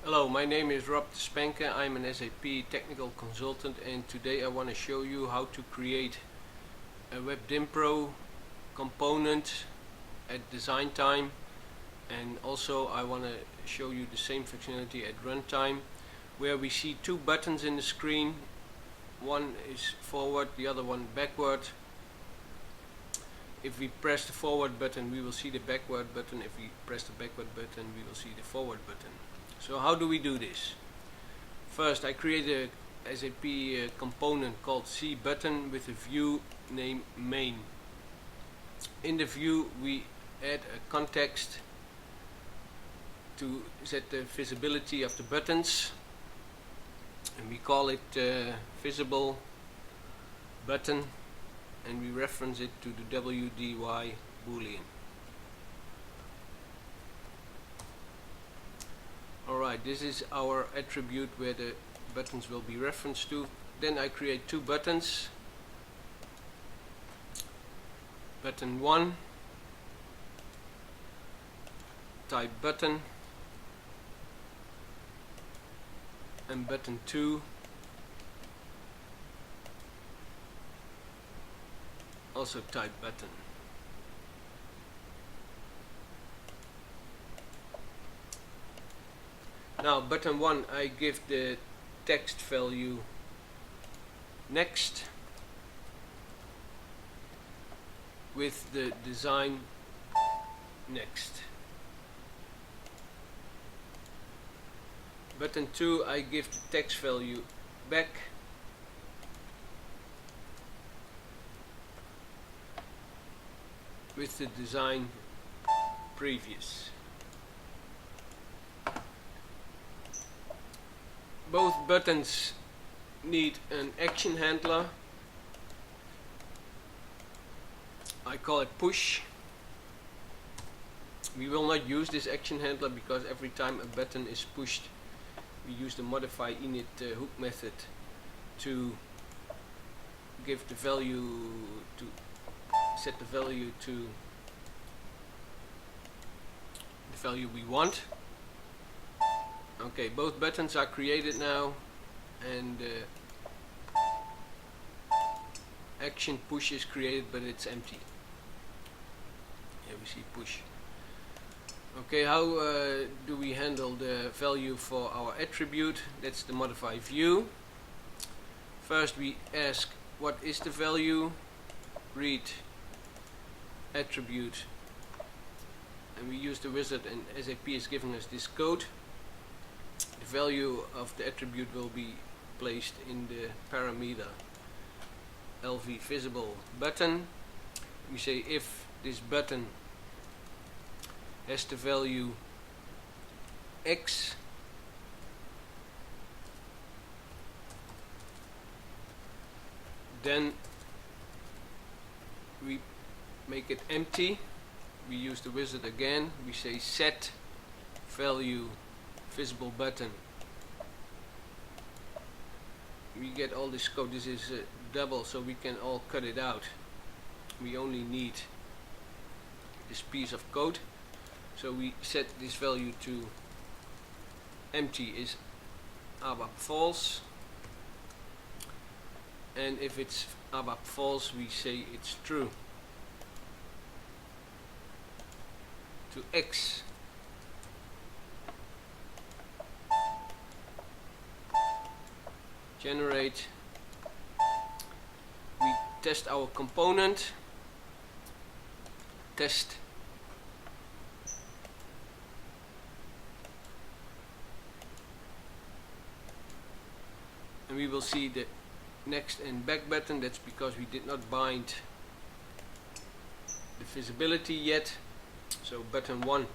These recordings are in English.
Hello, my name is Rob Spanke. I'm an SAP technical consultant, and today I want to show you how to create a webdynpro component at design time, and also I want to show you the same functionality at runtime, where we see two buttons in the screen. One is forward, the other one backward. If we press the forward button, we will see the backward button. If we press the backward button, we will see the forward button. So how do we do this? First, I create a SAP component called cButton with a view named main. In the view, we add a context to set the visibility of the buttons, and we call it visible button, and we reference it to the WDY boolean. Alright, this is our attribute where the buttons will be referenced to. Then I create two buttons. Button 1, type button, and button 2, also type button. Now button 1, I give the text value next with the design next. Button 2, I give the text value back with the design previous. Both buttons need an action handler. I call it push. We will not use this action handler because every time a button is pushed, we use the modify init hook method to give the value to set the value to the value we want. Okay, both buttons are created now, and action push is created, but it's empty. Here we see push. Okay, how do we handle the value for our attribute? That's the modify view. First we ask what is the value, read attribute, and we use the wizard, and SAP is giving us this code. The value of the attribute will be placed in the parameter LV visible button. We say if this button has the value X, then we make it empty. We use the wizard again. We say set value visible button. We get all this code. This is double, so we can all cut it out. We only need this piece of code. So we set this value to empty is Abap false, and if it's Abap false, we say it's true. To X, generate, we test our component, test, and we will see the next and back button. That's because we did not bind the visibility yet. So button 1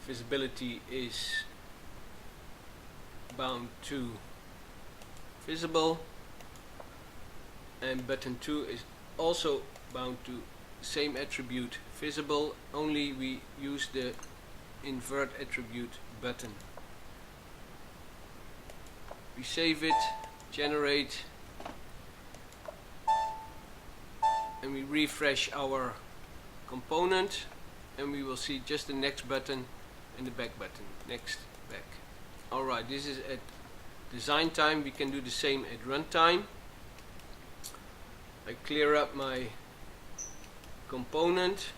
visibility is bound to visible, and button 2 is also bound to same attribute visible, only we use the invert attribute button. We save it, generate, and we refresh our component, and we will see just the next button and the back button. Next, back. Alright, this is at design time. We can do the same at runtime. I clear up my component.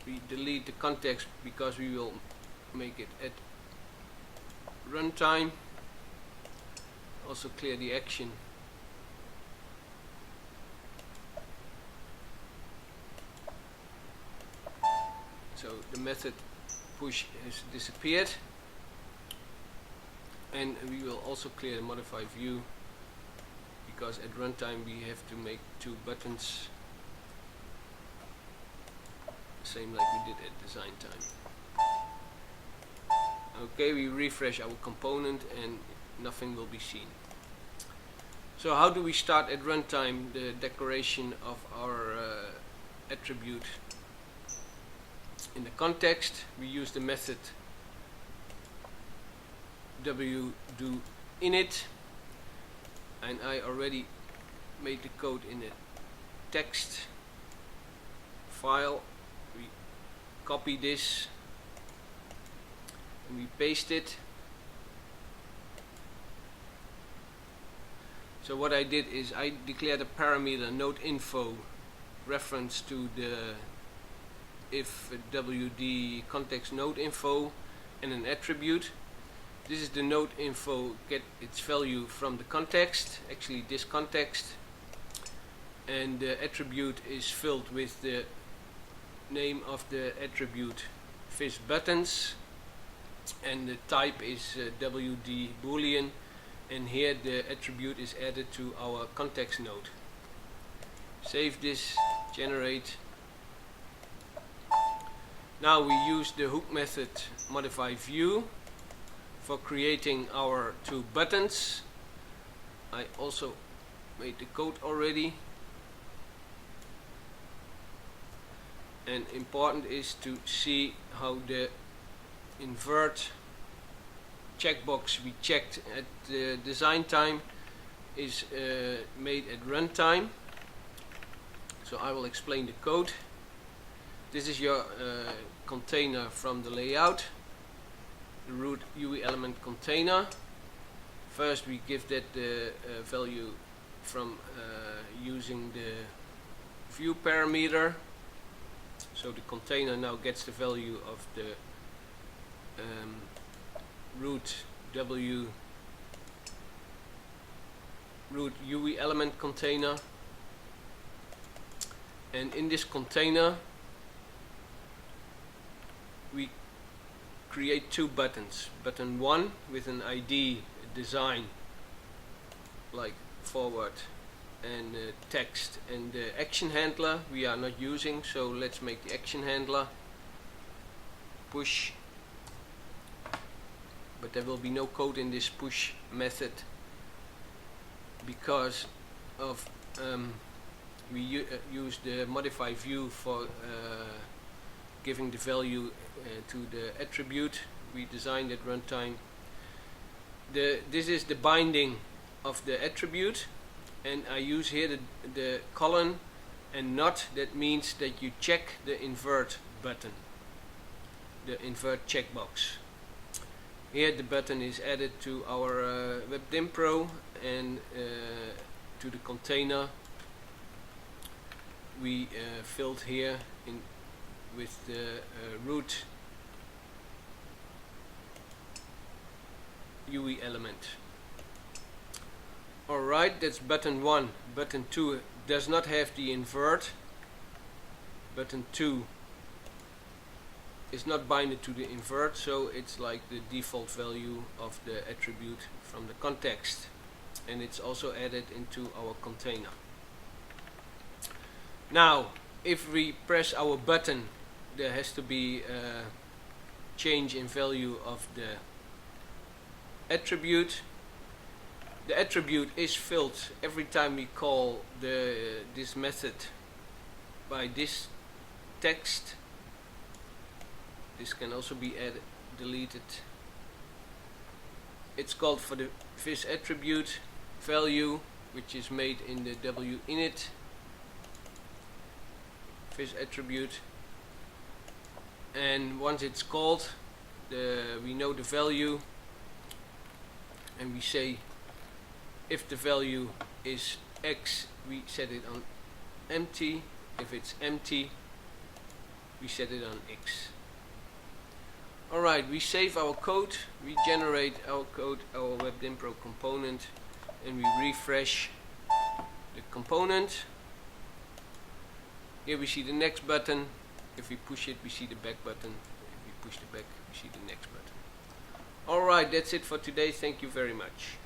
We delete the context because we will make it at runtime. Also clear the action. So the method push has disappeared, and we will also clear the modify view because at runtime we have to make two buttons, same like we did at design time. Okay, we refresh our component and nothing will be seen. So how do we start at runtime the declaration of our attribute? In the context we use the method webdynpro, and I already made the code in a text file. We copy this and we paste it. So what I did is I declared a parameter node info reference to the if wd context node info and an attribute. This is the node info, get its value from the context, actually this context, and the attribute is filled with the name of the attribute fish buttons, and the type is wd boolean, and here the attribute is added to our context node. Save this, generate. Now we use the hook method modify view for creating our two buttons. I also made the code already, and important is to see how the invert checkbox we checked at the design time is made at runtime. So I will explain the code. This is your container from the layout, the root UI element container. First we give that the value from using the view parameter. So the container now gets the value of the root UI element container, and in this container we create two buttons. Button 1 with an ID design like forward and text, and the action handler we are not using, so let's make the action handler push, but there will be no code in this push method because of we use the modify view for giving the value to the attribute we designed at runtime. This is the binding of the attribute, and I use here the colon and not. That means that you check the invert button, the invert checkbox. Here the button is added to our webdynpro, and to the container we filled here in with the root UI element. Alright, that's button 1. Button 2 does not have the invert. Button 2 is not binded to the invert, so it's like the default value of the attribute from the context, and it's also added into our container. Now if we press our button, there has to be a change in value of the attribute. The attribute is filled every time we call this method by this text. This can also be added, deleted. It's called for the fish attribute value, which is made in the winit fish attribute, and once it's called, we know the value, and we say if the value is X, we set it on empty. If it's empty, we set it on X. Alright, we save our code, we generate our code, our webdynpro component, and we refresh the component. Here we see the next button. If we push it, we see the back button. If we push the back, we see the next button. Alright, that's it for today. Thank you very much.